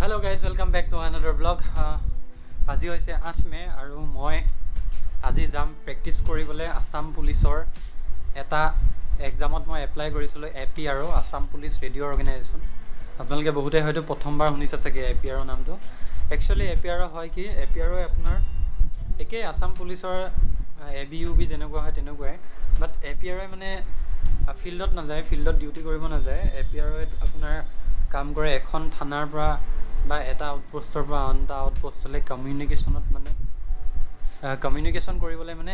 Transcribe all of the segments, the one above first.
Hello guys, welcome back to another vlog. আজি হৈছে 8 মে আৰু মই আজি যাম প্ৰেক্টিছ কৰিবলৈ আসাম পুলিচৰ এটা এক্সামত মই এপ্লাই কৰিছিলোঁ APR Assam police radio' organisation. আপোনালোকে বহুতে হয়তো প্ৰথমবাৰ শুনিছে চাগে APR নামটো। একচুৱেলি APR হয় কি APR আপোনাৰ একেই আসাম পুলিচৰ ABUB যেনেকুৱা হয় তেনেকুৱাই, বাট APR মানে ফিল্ডত নাযায়, ফিল্ডত ডিউটি কৰিব নাযায়। APR আপোনাৰ কাম কৰে এখন থানাৰ পৰা বা এটা আউটপোষ্টৰ পৰা আন এটা আউটপোষ্টলৈ কমিউনিকেশ্যনত মানে কমিউনিকেশ্যন কৰিবলৈ মানে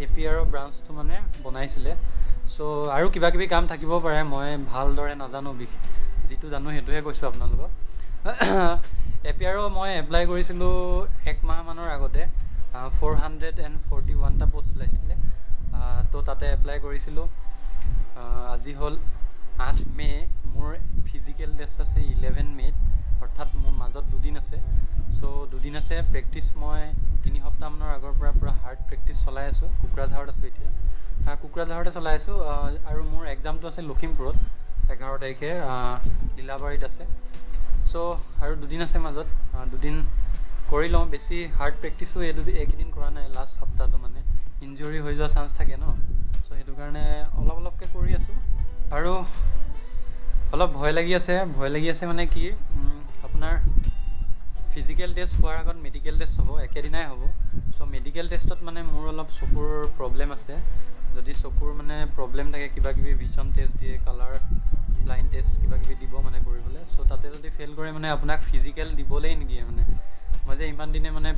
APR ব্ৰাঞ্চটো মানে বনাইছিলে। চ' আৰু কিবা কিবি কাম থাকিব পাৰে, মই ভালদৰে নাজানো, যিটো জানো সেইটোহে কৈছোঁ আপোনালোকক। APR মই এপ্লাই কৰিছিলোঁ 1 মাহমানৰ আগতে। 441টা পোষ্ট ওলাইছিলে, তো তাতে এপ্লাই কৰিছিলোঁ। আজি হ'ল 8 মে, মোৰ ফিজিকেল টেষ্ট আছে 11 মে'ত, অৰ্থাৎ মোৰ মাজত 2 দিন আছে। চ' 2 দিন আছে প্ৰেক্টিছ। মই 3 সপ্তাহমানৰ আগৰ পৰা পূৰা হাৰ্ড প্ৰেক্টিছ চলাই আছোঁ। কোকৰাঝাৰত আছোঁ এতিয়া, কোকৰাঝাৰতে চলাই আছোঁ। আৰু মোৰ এক্সামটো আছে লখিমপুৰত 11 তাৰিখে, লীলাবাৰীত আছে। চ' আৰু 2 দিন আছে মাজত, 2 দিন কৰি লওঁ। বেছি হাৰ্ড প্ৰেক্টিছো এইকেইদিন কৰা নাই, লাষ্ট সপ্তাহটো মানে ইনজুৰি হৈ যোৱা চান্স থাকে ন। চ' সেইটো কাৰণে অলপকৈ কৰি আছোঁ। আৰু অলপ ভয় লাগি আছে মানে কি, আপোনাৰ ফিজিকেল টেষ্ট হোৱাৰ আগত মেডিকেল টেষ্ট হ'ব, একেদিনাই হ'ব। চ' মেডিকেল টেষ্টত মানে মোৰ অলপ চকুৰ প্ৰব্লেম আছে। যদি চকুৰ মানে প্ৰব্লেম থাকে, কিবাকিবি ভিজন টেষ্ট দিয়ে, কালাৰ ব্লাইণ্ড টেষ্ট কিবাকিবি দিব মানে কৰিবলৈ। চ' তাতে যদি ফেইল কৰে মানে আপোনাক ফিজিকেল দিবলৈই নিদিয়ে মানে। মই যে ইমান দিনে মানে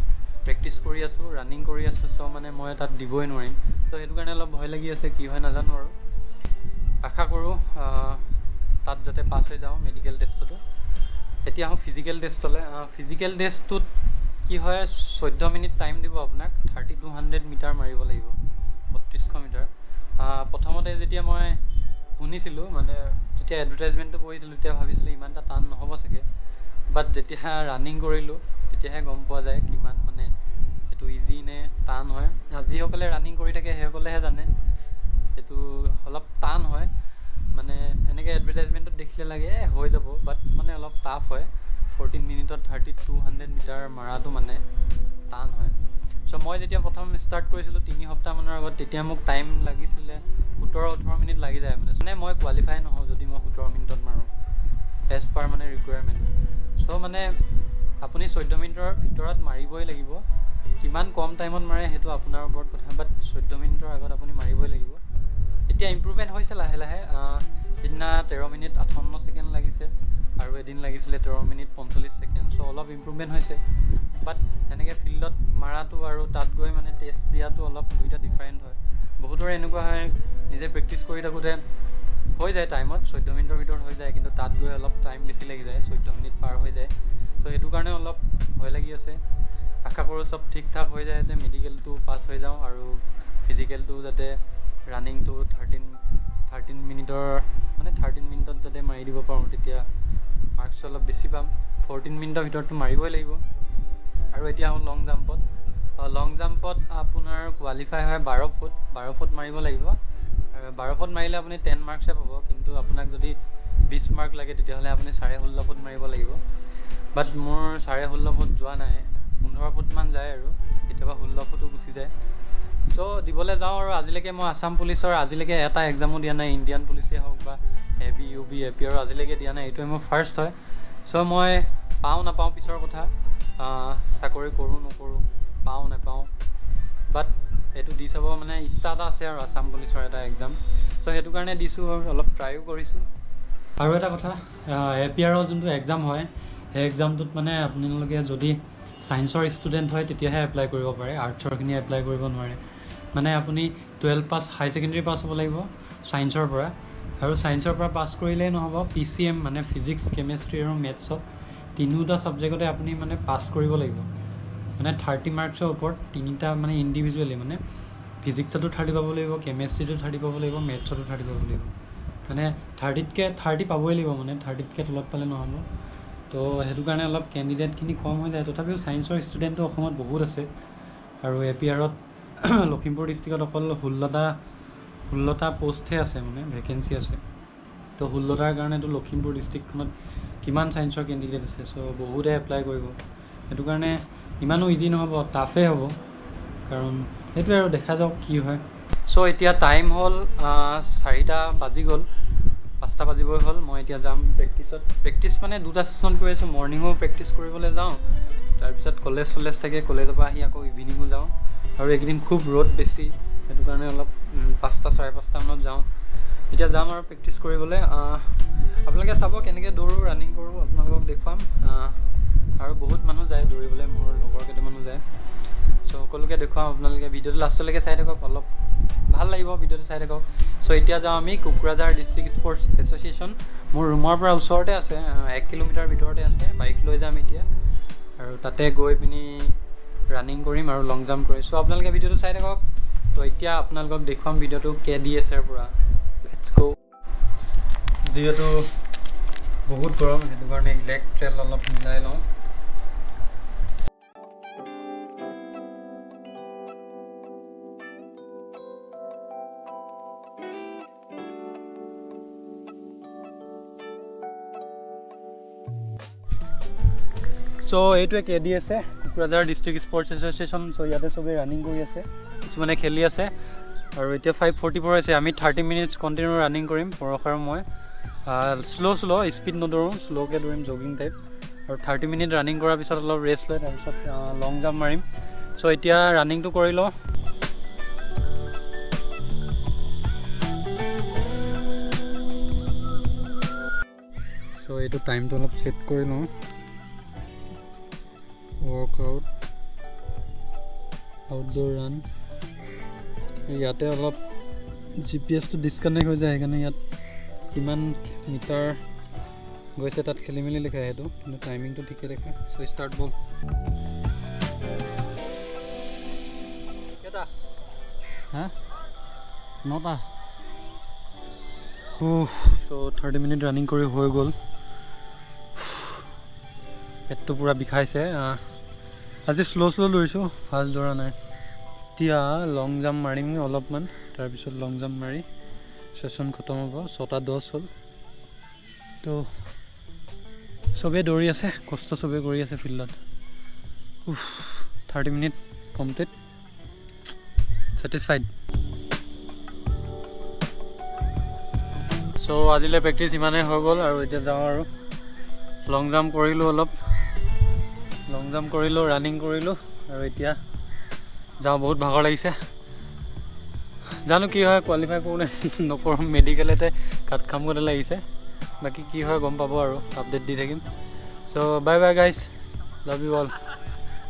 প্ৰেক্টিছ কৰি আছোঁ, ৰানিং কৰি আছোঁ, চ' মানে মই তাত দিবই নোৱাৰিম। চ' সেইটো কাৰণে অলপ ভয় লাগি আছে, কি হয় নাজানো আৰু। আশা কৰোঁ তাত যাতে পাছ হৈ যাওঁ মেডিকেল টেষ্টতো। এতিয়া আহোঁ ফিজিকেল টেষ্টলৈ। ফিজিকেল টেষ্টটোত কি হয়, 14 মিনিট টাইম দিব আপোনাক। 3200 মিটাৰ মাৰিব লাগিব, 3200 মিটাৰ। প্ৰথমতে যেতিয়া মই শুনিছিলোঁ মানে, যেতিয়া এডভাৰটাইজমেণ্টটো পঢ়িছিলোঁ, তেতিয়া ভাবিছিলোঁ ইমান এটা টান নহ'ব চাগে। বাট যেতিয়া ৰানিং কৰিলোঁ তেতিয়াহে গম পোৱা যায় কিমান মানে এইটো ইজি নে টান হয়। যিসকলে ৰানিং কৰি থাকে সেইসকলেহে জানে এইটো অলপ টান হয়। মানে এনেকৈ এডভাৰটাইজমেণ্টত দেখিলে লাগে হৈ যাব, বাট মানে অলপ টাফ হয়। 14 মিনিটত 3200 মিটাৰ মাৰাটো মানে টান হয়। চ' মই যেতিয়া প্ৰথম ষ্টাৰ্ট কৰিছিলোঁ 3 সপ্তাহমানৰ আগত, তেতিয়া মোক টাইম লাগিছিলে 17-18 মিনিট লাগি যায় মানে মই কোৱালিফাই নহওঁ যদি মই 17 মিনিটত মাৰোঁ এজ পাৰ মানে ৰিকুৱাৰমেণ্ট। চ' মানে আপুনি 14 মিনিটৰ ভিতৰত মাৰিবই লাগিব। কিমান কম টাইমত মাৰে সেইটো আপোনাৰ ওপৰত কথা, বাট 14 মিনিটৰ আগত আপুনি মাৰিবই লাগিব। এতিয়া ইম্প্ৰুভমেণ্ট হৈছে লাহে লাহে। সিদিনা 13 মিনিট 58 ছেকেণ্ড লাগিছে, আৰু এদিন লাগিছিলে 13 মিনিট 45 ছেকেণ্ড। চ' অলপ ইম্প্ৰুভমেণ্ট হৈছে। বাট এনেকৈ ফিল্ডত মাৰাটো আৰু তাত গৈ মানে টেষ্ট দিয়াটো অলপ দুইটা ডিফাৰেণ্ট হয়। বহুতৰে এনেকুৱা হয় নিজে প্ৰেক্টিছ কৰি থাকোঁতে হৈ যায় টাইমত, 14 মিনিটৰ ভিতৰত হৈ যায়, কিন্তু তাত গৈ অলপ টাইম বেছি লাগি যায়, 14 মিনিট পাৰ হৈ যায়। চ' সেইটো কাৰণে অলপ ভয় লাগি আছে। আশা কৰোঁ চব ঠিক ঠাক হৈ যায়, যাতে মেডিকেলটো পাছ হৈ যাওঁ আৰু ফিজিকেলটো যাতে ৰানিংটো 13 মিনিটৰ মানে 13 মিনিটত যাতে মাৰি দিব পাৰোঁ, তেতিয়া মাৰ্কছ অলপ বেছি পাম। 14 মিনিটৰ ভিতৰততো মাৰিবই লাগিব। আৰু এতিয়া আহোঁ লং জাম্পত। লং জাম্পত আপোনাৰ কোৱালিফাই হয় 12 ফুট মাৰিব লাগিব। আৰু 12 ফুট মাৰিলে আপুনি 10 মাৰ্কছহে পাব, কিন্তু আপোনাক যদি 20 মাৰ্ক লাগে তেতিয়াহ'লে আপুনি 16.5 ফুট মাৰিব লাগিব। বাট মোৰ 16.5 ফুট যোৱা নাই, 15 ফুটমান যায়, আৰু কেতিয়াবা 16 ফুটো গুচি যায়। চ' দিবলৈ যাওঁ আৰু আজিলৈকে মই আসাম পুলিচৰ আজিলৈকে এটা এক্সামো দিয়া নাই, ইণ্ডিয়ান পুলিচেই হওক বা ABUB APR আজিলৈকে দিয়া নাই, এইটোৱে মোৰ ফাৰ্ষ্ট হয়। চ' মই পাওঁ নাপাওঁ পিছৰ কথা, চাকৰি কৰোঁ নকৰোঁ, পাওঁ নাপাওঁ, বাট এইটো দি চাব মানে ইচ্ছা এটা আছে আৰু আসাম পুলিচৰ এটা এক্সাম। চ' সেইটো কাৰণে দিছোঁ আৰু অলপ ট্ৰাইও কৰিছোঁ। আৰু এটা কথা, APR যোনটো এক্সাম হয় সেই এক্সামটোত মানে আপোনালোকে যদি ছায়েন্সৰ ষ্টুডেণ্ট হয় তেতিয়াহে এপ্লাই কৰিব পাৰে, আৰ্টছৰখিনিয়ে এপ্লাই কৰিব নোৱাৰে। মানে আপুনি 12 পাছ, হাই ছেকেণ্ডেৰী পাছ হ'ব লাগিব ছায়েন্সৰ পৰা, আৰু ছায়েন্সৰ পৰা পাছ কৰিলেই নহ'ব, PCM মানে ফিজিক্স কেমেষ্ট্ৰি আৰু মেথছত তিনিওটা ছাবজেক্টতে আপুনি মানে পাছ কৰিব লাগিব। মানে 30 মাৰ্কছৰ ওপৰত তিনিটা মানে ইণ্ডিভিজুৱেলি, মানে ফিজিক্সতো 30 পাব লাগিব, কেমেষ্ট্ৰিটো 30 পাব লাগিব, মেথছতো 30 পাব লাগিব। মানে 30 পাবই লাগিব, মানে 30তকৈ তলত পালে নহ'ব। তো সেইটো কাৰণে অলপ কেণ্ডিডেটখিনি কম হৈ যায়। তথাপিও ছায়েন্সৰ ষ্টুডেণ্টটো অসমত বহুত আছে, আৰু APRত লখিমপুৰ ডিষ্ট্ৰিক্টত অকল 16টা পষ্টহে আছে, মানে ভেকেঞ্চি আছে। তো 16টাৰ কাৰণেতো লখিমপুৰ ডিষ্ট্ৰিক্টখনত কিমান ছায়েন্সৰ কেণ্ডিডেট আছে। চ' বহুতে এপ্লাই কৰিব, সেইটো কাৰণে ইমানো ইজি নহ'ব, টাফেই হ'ব, কাৰণ সেইটোৱে আৰু দেখা যাওক কি হয়। চ' এতিয়া টাইম হ'ল 4টা বাজি গ'ল, 5টা বাজিবই হ'ল। মই এতিয়া যাম প্ৰেক্টিছত। প্ৰেক্টিছ মানে 2টা ছেশ্যন কৰি আছোঁ, মৰ্ণিঙো প্ৰেক্টিছ কৰিবলৈ যাওঁ, তাৰপিছত কলেজ থাকে, কলেজৰ পৰা আহি আকৌ ইভিনিঙো যাওঁ। আৰু এইকেইদিন খুব ৰ'দ বেছি, সেইটো কাৰণে অলপ 5টা 5:30 মানত যাওঁ। এতিয়া যাম আৰু প্ৰেক্টিছ কৰিবলৈ। আপোনালোকে চাব কেনেকৈ দৌৰোঁ, ৰানিং কৰোঁ, আপোনালোকক দেখুৱাম। আৰু বহুত মানুহ যায় দৌৰিবলৈ, মোৰ লগৰ কেইটামানো যায়। চ' সকলোকে দেখুৱাম, আপোনালোকে ভিডিঅ'টো লাষ্টলৈকে চাই থাকক, অলপ ভাল লাগিব ভিডিঅ'টো চাই থাকক। চ' এতিয়া যাওঁ আমি কোকৰাঝাৰ ডিষ্ট্ৰিক্ট স্পৰ্টছ এছ'চিয়েশ্যন। মোৰ ৰুমৰ পৰা ওচৰতে আছে, 1 কিলোমিটাৰ ভিতৰতে আছে। বাইক লৈ যাম এতিয়া, আৰু তাতে গৈ পিনি ৰানিং কৰিম আৰু লং জাম্প কৰিম। চ' আপোনালোকে ভিডিঅ'টো চাই থাকক। তো এতিয়া আপোনালোকক দেখুৱাম ভিডিঅ'টো KDSৰ পৰা। লেটছ গ'। যিহেতু বহুত গৰম, সেইটো কাৰণে ইলেক্ট্ৰেল অলপ মিলাই লওঁ। চ' এইটোৱে KDS, Kokrajhar district sports association. So' ইয়াতে চবেই ৰানিং কৰি আছে, কিছুমানে খেলি আছে। আৰু এতিয়া 5:44 হৈছে। আমি 30 মিনিটছ কণ্টিনিউ ৰানিং কৰিম, পৰশ আৰু মই। শ্ল' স্পীড নদৌৰোঁ, শ্ল'কৈ দৌৰিম, জগিং টাইপ। আৰু 30 মিনিট ৰানিং কৰাৰ পিছত অলপ ৰেষ্ট লৈ তাৰপিছত লং জাম্প মাৰিম। চ' এতিয়া ৰানিংটো কৰি লওঁ। চ' এইটো টাইমটো অলপ ছেট কৰি লওঁ। Workout, outdoor run. ইয়াতে অলপ GPS-টো ডিছকানেক্ট হৈ যায়, সেইকাৰণে ইয়াত কিমান মিটাৰ গৈছে তাত খেলি মেলি লিখা সেইটো, কিন্তু টাইমিংটো ঠিকে দেখে। চ' ষ্টাৰ্ট বল। কেইটা? 9টা। চ' 30 মিনিট ৰানিং কৰি হৈ গ'ল। পেটটো পূৰা বিষাইছে। আজি শ্ল' দৌৰিছোঁ, ফাষ্ট দৌৰা নাই। এতিয়া লং জাম্প মাৰিম অলপমান, তাৰপিছত লং জাম্প মাৰি ছেশ্যন খতম হ'ব। 6:10 হ'ল। তো চবেই দৌৰি আছে, কষ্ট চবেই কৰি আছে ফিল্ডত। 30 মিনিট কমপ্লিট, ছেটিছফাইড। চ' আজিলৈ প্ৰেক্টিছ ইমানেই হৈ গ'ল, আৰু এতিয়া যাওঁ আৰু লং জাম্প কৰিলোঁ, ৰানিং কৰিলোঁ, আৰু এতিয়া যাওঁ। বহুত ভাগৰ লাগিছে, জানো কি হয়, কোৱালিফাই কৰোঁ নে নকৰোঁ। মেডিকেলতে কাট খাম গতে লাগিছে, বাকী কি হয় গম পাব আৰু আপডেট দি থাকিম। So' bye bye guys, love you all.